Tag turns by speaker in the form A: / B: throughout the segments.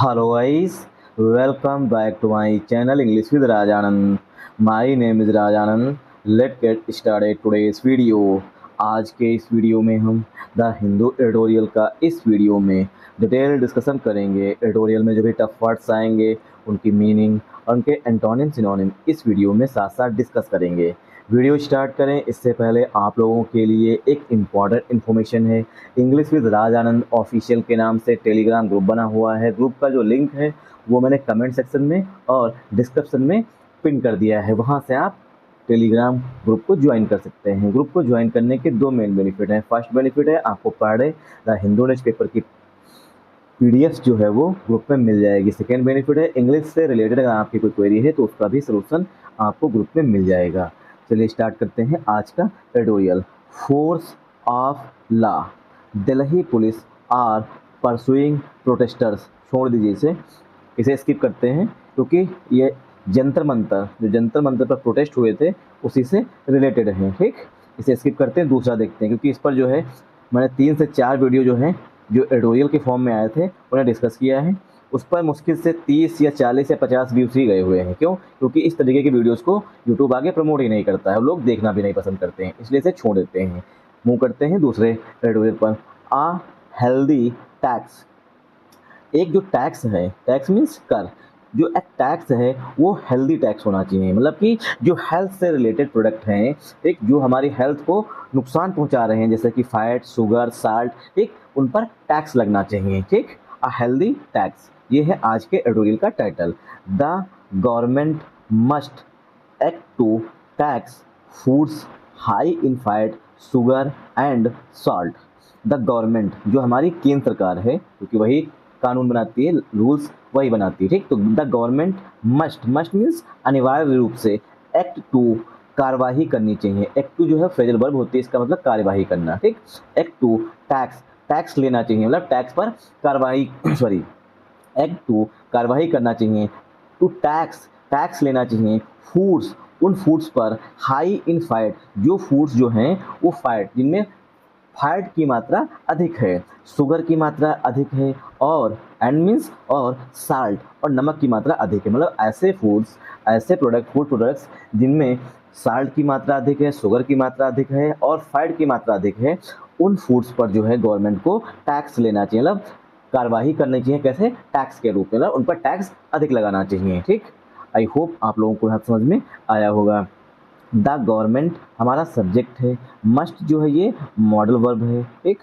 A: Hello guys, welcome back to my channel English with Rajanand. My name is Rajanand. Let's get started today's video. आज के इस video में हम the Hindu editorial का इस video में डिटेल डिस्कशन करेंगे। एडिटोरियल में जो भी टफ वर्ड्स आएंगे उनकी मीनिंग और उनके एंटोनिम सिनोनिम इस वीडियो में साथ साथ डिस्कस करेंगे। वीडियो स्टार्ट करें इससे पहले आप लोगों के लिए एक इम्पॉर्टेंट इन्फॉर्मेशन है। English with Raj Anand official के नाम से टेलीग्राम ग्रुप बना हुआ है। ग्रुप का जो लिंक है वो मैंने कमेंट सेक्शन में और डिस्क्रिप्शन में पिन कर दिया है, वहाँ से आप टेलीग्राम ग्रुप को ज्वाइन कर सकते हैं। ग्रुप को ज्वाइन करने के दो मेन बेनिफिट हैं। फर्स्ट बेनिफिट है आपको per day the Hindu newspaper की पीडीएफ जो है वो ग्रुप में मिल जाएगी। सेकेंड बेनिफिट है इंग्लिश से रिलेटेड अगर आपकी कोई क्वेरी है तो उसका भी सलूशन आपको ग्रुप में मिल जाएगा। चलिए स्टार्ट करते हैं आज का editorial. Force of law, Delhi police are pursuing protesters. छोड़ दीजिए इसे स्किप करते हैं क्योंकि ये जंतर मंतर पर प्रोटेस्ट हुए थे उसी से रिलेटेड है। ठीक, इसे स्किप करते हैं, दूसरा देखते हैं क्योंकि इस पर जो है मैंने 3 से 4 वीडियो जो हैं जो एडिटोरियल के फॉर्म में आए थे उन्हें डिस्कस किया है। उस पर मुश्किल से 30 या 40 या 50 व्यूज़ ही गए हुए हैं। क्यों? क्योंकि इस तरीके की वीडियोस को यूट्यूब आगे प्रमोट ही नहीं करता है और लोग देखना भी नहीं पसंद करते हैं, इसलिए इसे छोड़ देते हैं। मूव करते हैं दूसरे एडिटोरियल पर। आ हेल्दी टैक्स, एक जो टैक्स है, टैक्स मीन्स कर, जो एक टैक्स है वो हेल्दी टैक्स होना चाहिए। मतलब कि जो हेल्थ से रिलेटेड प्रोडक्ट हैं, एक जो हमारी हेल्थ को नुकसान पहुंचा रहे हैं जैसे कि फैट, शुगर, साल्ट, ठीक, उन पर टैक्स लगना चाहिए। ठीक, अ हेल्दी टैक्स, ये है आज के एडिटोरियल का title. The government must act to tax foods high in fat, sugar and salt. The government जो हमारी केंद्र सरकार है, क्योंकि वही कानून बनाती है, रूल्स वही बनाती है। ठीक, तो द गवर्नमेंट मस्ट मीन्स अनिवार्य रूप से, एक्ट टू कार्यवाही करनी चाहिए। एक्ट टू जो है फ्रेजल वर्ब होती है, इसका मतलब कार्यवाही करना। ठीक, एक्ट टू टैक्स लेना चाहिए, मतलब टैक्स पर कार्यवाही सॉरी एक्ट टू कार्यवाही करना चाहिए। टू टैक्स लेना चाहिए फूड्स, उन फूड्स पर हाई इन फैट, जो फूड्स जो हैं वो फैट, जिनमें फैट की मात्रा अधिक है, शुगर की मात्रा अधिक है, और एंड मीन्स और साल्ट और नमक की मात्रा अधिक है। मतलब ऐसे फूड्स, ऐसे फूड प्रोडक्ट्स जिनमें साल्ट की मात्रा अधिक है, शुगर की मात्रा अधिक है और फैट की मात्रा अधिक है, उन फूड्स पर जो है गवर्नमेंट को टैक्स लेना चाहिए, मतलब कार्यवाही करनी चाहिए। कैसे? टैक्स के रूप में, मतलब उन पर टैक्स अधिक लगाना चाहिए। ठीक, आई होप आप लोगों को यहाँ समझ में आया होगा। द गवर्नमेंट हमारा सब्जेक्ट है, मस्ट जो है ये मॉडल वर्ब है। ठीक,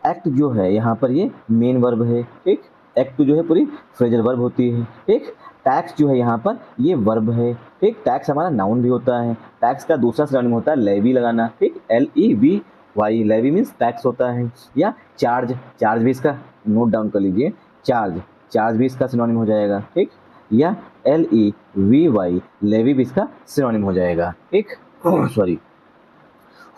A: एक्ट जो है यहाँ पर ये मेन वर्ब है। ठीक, एक्ट जो है पूरी फ्रेजल वर्ब होती है। ठीक, टैक्स जो है यहाँ पर ये वर्ब है। ठीक, टैक्स हमारा नाउन भी होता है। टैक्स का दूसरा सिनोनिम होता है लेवी लगाना। ठीक, LEVY, लेवी मीन्स टैक्स होता है। या चार्ज भी इसका नोट डाउन कर लीजिए, चार्ज भी इसका सिनोनिम हो जाएगा। ठीक, या LEVY, लेवी भी इसका सिनोनिम हो जाएगा। ठीक, सॉरी,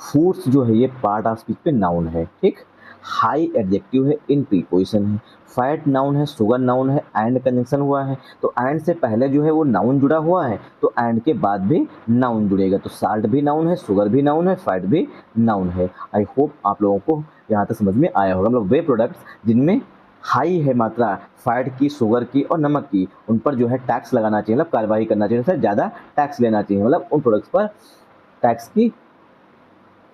A: फूड्स जो है ये पार्ट ऑफ स्पीच पे नाउन है। ठीक, हाई एडजेक्टिव है, इन प्रीपोजिशन है, फैट नाउन है, शुगर नाउन है, एंड कंजंक्शन हुआ है, तो एंड से पहले जो है वो नाउन जुड़ा हुआ है, तो एंड के बाद भी नाउन जुड़ेगा। तो साल्ट भी नाउन है, शुगर भी नाउन है, फैट भी नाउन है। आई होप आप लोगों को यहाँ तक समझ में आया होगा। मतलब वे प्रोडक्ट्स जिनमें हाई है मात्रा फैट की, शुगर की और नमक की, उन पर जो है टैक्स लगाना चाहिए, मतलब कार्रवाई करना चाहिए, उससे ज़्यादा टैक्स लेना चाहिए, मतलब उन प्रोडक्ट्स पर टैक्स की एक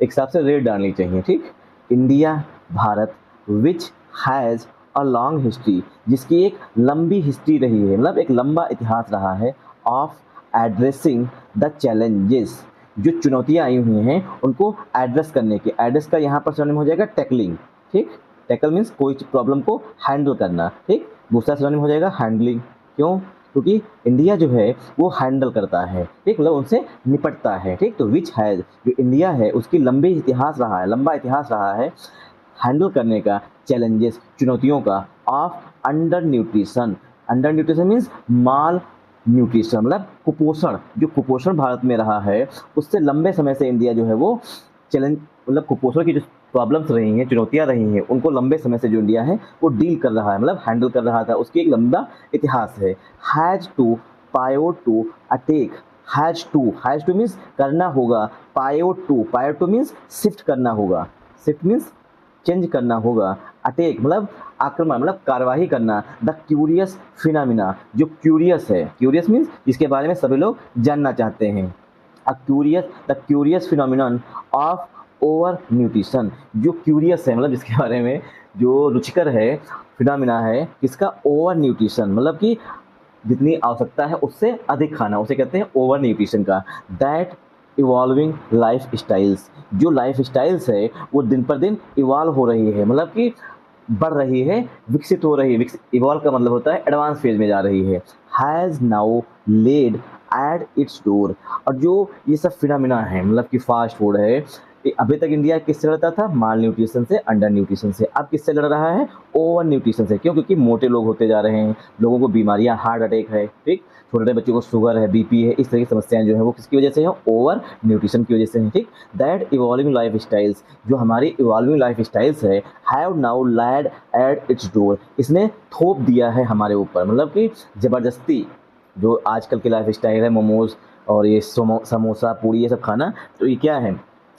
A: हिसाब से रेट डालनी चाहिए। ठीक, India Bharat which has a long history, जिसकी एक लंबी हिस्ट्री रही है, मतलब एक लंबा इतिहास रहा है, ऑफ एड्रेसिंग द चैलेंजेस, जो चुनौतियाँ आई हुई हैं उनको एड्रेस करने की। एड्रेस का यहाँ पर सिनोनिम हो जाएगा टैकलिंग। ठीक, टैकल मीन्स कोई प्रॉब्लम को हैंडल करना। ठीक, दूसरा सिनोनिम हो जाएगा हैंडलिंग। क्यों? क्योंकि इंडिया जो है वो हैंडल करता है। ठीक, मतलब उनसे निपटता है। ठीक, तो विच हैज़, जो इंडिया है उसकी लंबा इतिहास रहा है हैंडल करने का, चैलेंजेस चुनौतियों का, of under nutrition means mall nutrition, मतलब कुपोषण, जो कुपोषण भारत में रहा है उससे लंबे समय से इंडिया जो है वो चैलेंज, मतलब कुपोषण की जो प्रॉब्लम्स रही हैं, चुनौतियाँ रही हैं, उनको लंबे समय से जो इंडिया है वो डील कर रहा है, मतलब हैंडल कर रहा था, उसकी एक लंबा इतिहास है। हैज़ टू पायो to attack, has to means करना होगा, पायो टू मीन्स शिफ्ट करना होगा, शिफ्ट मीन्स चेंज करना होगा, अटैक मतलब आक्रमण मतलब कार्यवाही करना, द क्यूरियस फिनोमिना, जो क्यूरियस है, क्यूरियस मीन्स जिसके बारे में सभी लोग जानना चाहते हैं, the curious phenomenon of over nutrition, जो क्यूरियस है मतलब जिसके बारे में जो रुचिकर है, फिनोमिना है किसका, ओवर न्यूट्रिशन मतलब कि जितनी आवश्यकता है उससे अधिक खाना, उसे कहते हैं ओवर न्यूट्रिशन का। दैट इवॉल्विंग लाइफ स्टाइल्स, जो लाइफ स्टाइल्स है वो दिन पर दिन इवॉल्व हो रही है, मतलब कि बढ़ रही है, विकसित हो रही है, इवॉल्व का मतलब होता है एडवांस फेज में जा रही है। Has now led at its door, और जो ये सब फिनोमिना है मतलब कि फास्ट फूड है, अभी तक इंडिया किससे लड़ता था, माल न्यूट्रिशन से, अंडर न्यूट्रिशन से, अब किससे लड़ रहा है, ओवर न्यूट्रिशन से। क्यों? क्योंकि मोटे लोग होते जा रहे हैं, लोगों को बीमारियां, हार्ट अटैक है, ठीक, छोटे बच्चों को शुगर है, बीपी है, इस तरह की समस्याएं जो है वो किसकी वजह से है, ओवर न्यूट्रिशन की वजह से है, ठीक। दैट इवॉल्विंग लाइफ स्टाइल्स, जो हमारी इवॉल्विंग लाइफ स्टाइल्स है, have now led at its door, इसने थोप दिया है हमारे ऊपर, मतलब कि ज़बरदस्ती, जो आजकल की लाइफ स्टाइल है, मोमोज और ये समोसा पूड़ी ये सब खाना, तो ये क्या है,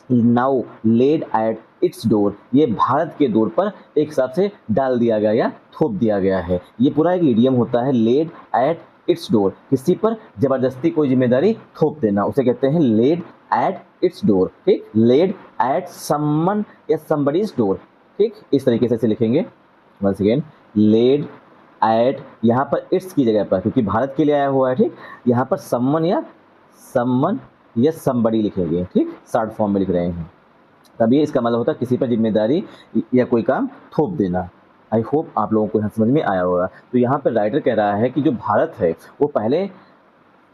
A: now led at its door, ये भारत के डोर पर एक हिसाब से डाल दिया गया या थोप दिया गया है। ये पूरा एक इडियम होता है, लेड एट इट्स डोर, किसी पर जबरदस्ती कोई जिम्मेदारी थोप देना, उसे कहते हैं लेड एट इट्स डोर, ठीक। लेड एट समवन या समबडीज डोर, ठीक, इस तरीके से इसे लिखेंगे। वंस अगेन, लेड एट, यहाँ पर इट्स की जगह पर, क्योंकि भारत के लिए आया हुआ है, ठीक, यहाँ पर समवन या समबडी लिखेंगे, ठीक, शॉर्ट फॉर्म में लिख रहे हैं, तब ये इसका मतलब होता है किसी पर जिम्मेदारी या कोई काम थोप देना। आई होप आप लोगों को यहाँ समझ में आया होगा। तो यहाँ पर राइटर कह रहा है कि जो भारत है वो पहले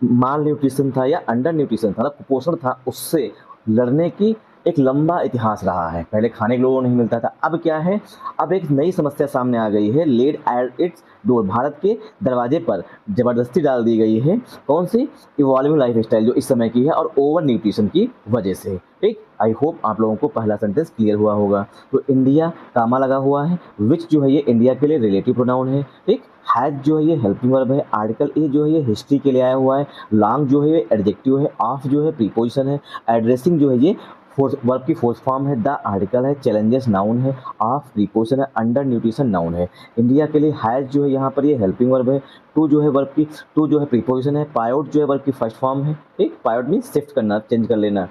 A: माल न्यूट्रिशन था या अंडर न्यूट्रिशन था, मतलब कुपोषण था, उससे लड़ने की एक लंबा इतिहास रहा है। पहले खाने के लोगों को नहीं मिलता था, अब क्या है, अब एक नई समस्या सामने आ गई है, led at its door, Bharat के दरवाजे पर जबरदस्ती डाल दी गई है, कौन सी, इवॉल्विंग लाइफ स्टाइल जो इस समय की है और ओवर न्यूट्रिशन की वजह से, ठीक। आई होप आप लोगों को पहला सेंटेंस क्लियर हुआ होगा। तो इंडिया कामा लगा हुआ है, विच जो है ये इंडिया के लिए रिलेटिव प्रोनाउन है, ठीक। हैज जो है ये हेल्पिंग वर्ब है, आर्टिकल ए जो है ये हिस्ट्री के लिए आया हुआ है, लॉन्ग जो है ये एडजेक्टिव है, ऑफ जो है प्रीपोजिशन है, एड्रेसिंग जो है ये वर्ब की फोर्थ फॉर्म है, द आर्टिकल है, चैलेंजेस नाउन है, ऑफ प्रीपोजिशन है, अंडर न्यूट्रिशन नाउन है। इंडिया के लिए हैज जो है यहाँ पर ये हेल्पिंग वर्ब है, टू जो है वर्ब की, टू जो है प्रीपोजिशन है, पायोट जो है वर्ब की फर्स्ट फॉर्म है, ठीक, पायोट मीन शिफ्ट करना, चेंज कर लेना,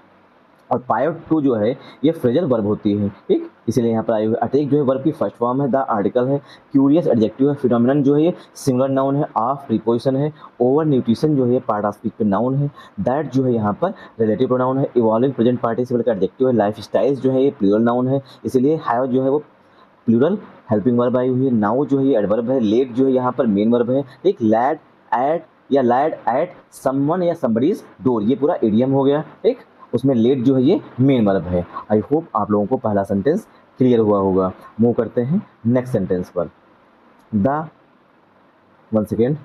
A: और पायोट टू जो है ये फ्रेजल वर्ब होती है, ठीक, इसलिए यहाँ पर आई हुई। अटैक जो है वर्ब की फर्स्ट फॉर्म है, द आर्टिकल है, क्यूरियस एडजेक्टिव है, फिनोमिनन जो है ये सिंगुलर नाउन है, ऑफ प्रीपोजिशन है, ओवर न्यूट्रिशन जो है पार्ट ऑफ स्पीच पे नाउन है, दैट जो है यहाँ पर रिलेटिव प्रोनाउन है, इवॉल्विंग प्रेजेंट पार्टिसिपल का एडजेक्टिव है, लाइफ स्टाइल्स जो है ये प्लूरल नाउन है, इसलिए हैव जो है वो प्लूरल हेल्पिंग वर्ब आई हुई है, नाउ जो है ये एडवर्ब है, लेट जो है यहाँ पर मेन वर्ब है, एक लैड एट या लैड एट समवन या समबडीज डोर, ये पूरा इडियम हो गया, ठीक, उसमें लेट जो है ये मेन वर्ब है। आई होप आप लोगों को पहला सेंटेंस क्लियर हुआ होगा। मूव करते हैं नेक्स्ट सेंटेंस पर। The one second,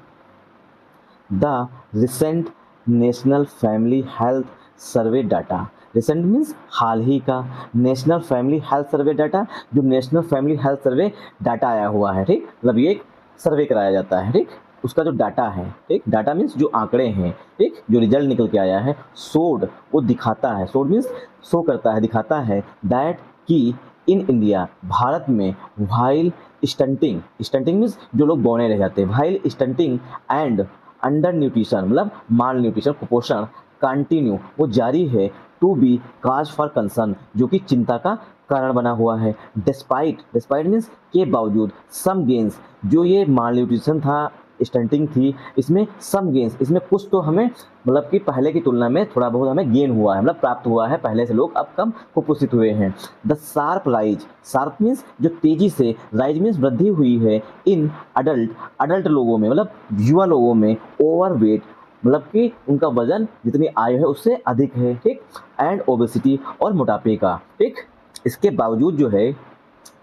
A: the recent national family health survey data, recent means हाल ही का, national family health survey data, जो national family health survey data आया हुआ है, ठीक, मतलब ये एक सर्वे कराया जाता है, ठीक, उसका जो डाटा है, ठीक, डाटा मीन्स जो आंकड़े हैं, ठीक, जो रिजल्ट निकल के आया है, सोड वो दिखाता है, सोड मीन्स शो करता है, दिखाता है, दैट कि इन इंडिया भारत में वाइल स्टंटिंग, स्टंटिंग मीन्स जो लोग बौने रह जाते हैं, while stunting and undernutrition मतलब माल न्यूट्रिशन कुपोषण कंटिन्यू वो जारी है, to be cause for concern जो कि चिंता का कारण बना हुआ है, डिस्पाइट मीन्स के बावजूद, सम गेंस जो ये माल न्यूट्रिशन था, स्टंटिंग थी, इसमें सम गेंस, इसमें कुछ तो हमें मतलब कि पहले की तुलना में थोड़ा बहुत हमें गेन हुआ है, मतलब प्राप्त हुआ है, पहले से लोग अब कम कुपोषित हुए हैं। The sharp rise, sharp means जो तेजी से, राइज मीन्स वृद्धि हुई है, इन अडल्ट लोगों में मतलब युवा लोगों में, ओवर वेट मतलब कि उनका वजन जितनी आयु है उससे अधिक है, ठीक, एंड ओबेसिटी और मोटापे का, ठीक। इसके बावजूद जो है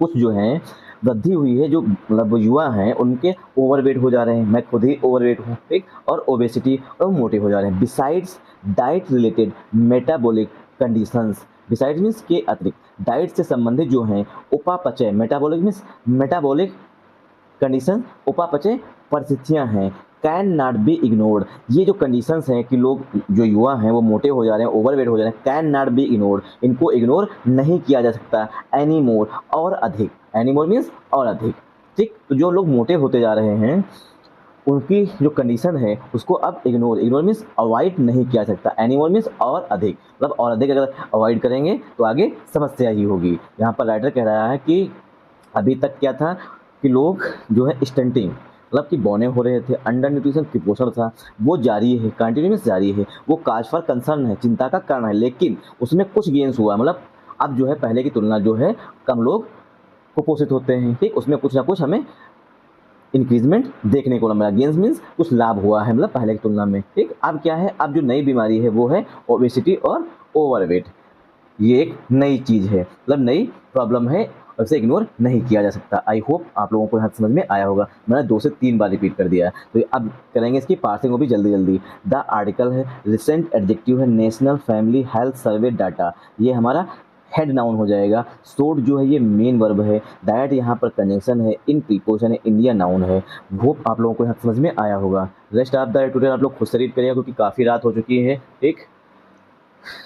A: कुछ जो है वृद्धि हुई है, जो मतलब युवा हैं उनके ओवरवेट हो जा रहे हैं, मैं खुद ही ओवरवेट हूँ, ठीक, और ओबेसिटी और मोटे हो जा रहे हैं। Besides diet related metabolic conditions, besides means के अतिरिक्त, डाइट से संबंधित जो हैं उपापचय, मेटाबॉलिक मीन्स मेटाबॉलिक कंडीशन, उपापचय परिस्थितियां हैं, कैन नॉट बी इग्नोर्ड। ये जो कंडीशंस हैं कि लोग जो युवा हैं वो मोटे हो जा रहे हैं, ओवरवेट हो जा रहे हैं, कैन नॉट बी इग्नोर्ड, इनको इग्नोर नहीं किया जा सकता एनी मोर, और अधिक। एनी मोर मीन्स और अधिक, ठीक। तो जो लोग मोटे होते जा रहे हैं उनकी जो कंडीशन है उसको अब इग्नोर मीन्स अवॉइड नहीं किया जा सकता। एनी मोर मीन्स और अधिक, मतलब और अधिक अगर अवॉइड करेंगे तो आगे समस्या ही होगी। यहाँ पर राइटर कह रहा है कि अभी तक क्या था कि लोग जो है स्टंटिंग, मतलब कि बौने हो रहे थे, अंडर न्यूट्रिशन कुपोषण था, वो जारी है, कंटिन्यूस जारी है, वो काज फॉर कंसर्न है, चिंता का कारण है। लेकिन उसमें कुछ गेंस हुआ, मतलब अब जो है पहले की तुलना जो है कम लोग कुपोषित होते हैं, ठीक। उसमें कुछ ना कुछ हमें इंक्रीजमेंट देखने को मिला, गेंस मीन्स कुछ लाभ हुआ है, मतलब पहले की तुलना में, ठीक। अब क्या है, अब जो नई बीमारी है वो है ओबेसिटी और ओवरवेट। ये एक नई चीज़ है, मतलब नई प्रॉब्लम है, और इसे इग्नोर नहीं किया जा सकता। आई होप आप लोगों को यहाँ समझ में आया होगा। मैंने 2 से 3 बार रिपीट कर दिया है, तो अब करेंगे इसकी पार्सिंग वो भी जल्दी जल्दी। द आर्टिकल है, रिसेंट एडजेक्टिव है national family health survey data, ये हमारा हेड नाउन हो जाएगा। सोड जो है ये मेन वर्ब है, दैट यहाँ पर कंजंक्शन है, इन प्रीपोजिशन है, इंडिया नाउन है। होप आप लोगों को यहाँ समझ में आया होगा। रेस्ट ऑफ द ट्यूटोरियल आप लोग खुद से रीड करिएगा, क्योंकि काफ़ी रात हो चुकी है, ठीक।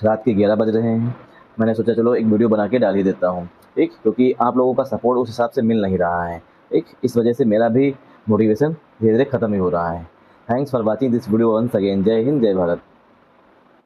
A: रात के 11 बज रहे हैं। मैंने सोचा चलो एक वीडियो बना के डाल ही देता हूँ, ठीक, क्योंकि आप लोगों का सपोर्ट उस हिसाब से मिल नहीं रहा है, ठीक। इस वजह से मेरा भी मोटिवेशन धीरे धीरे ख़त्म ही हो रहा है। Thanks for watching this video once again. जय हिंद, जय भारत।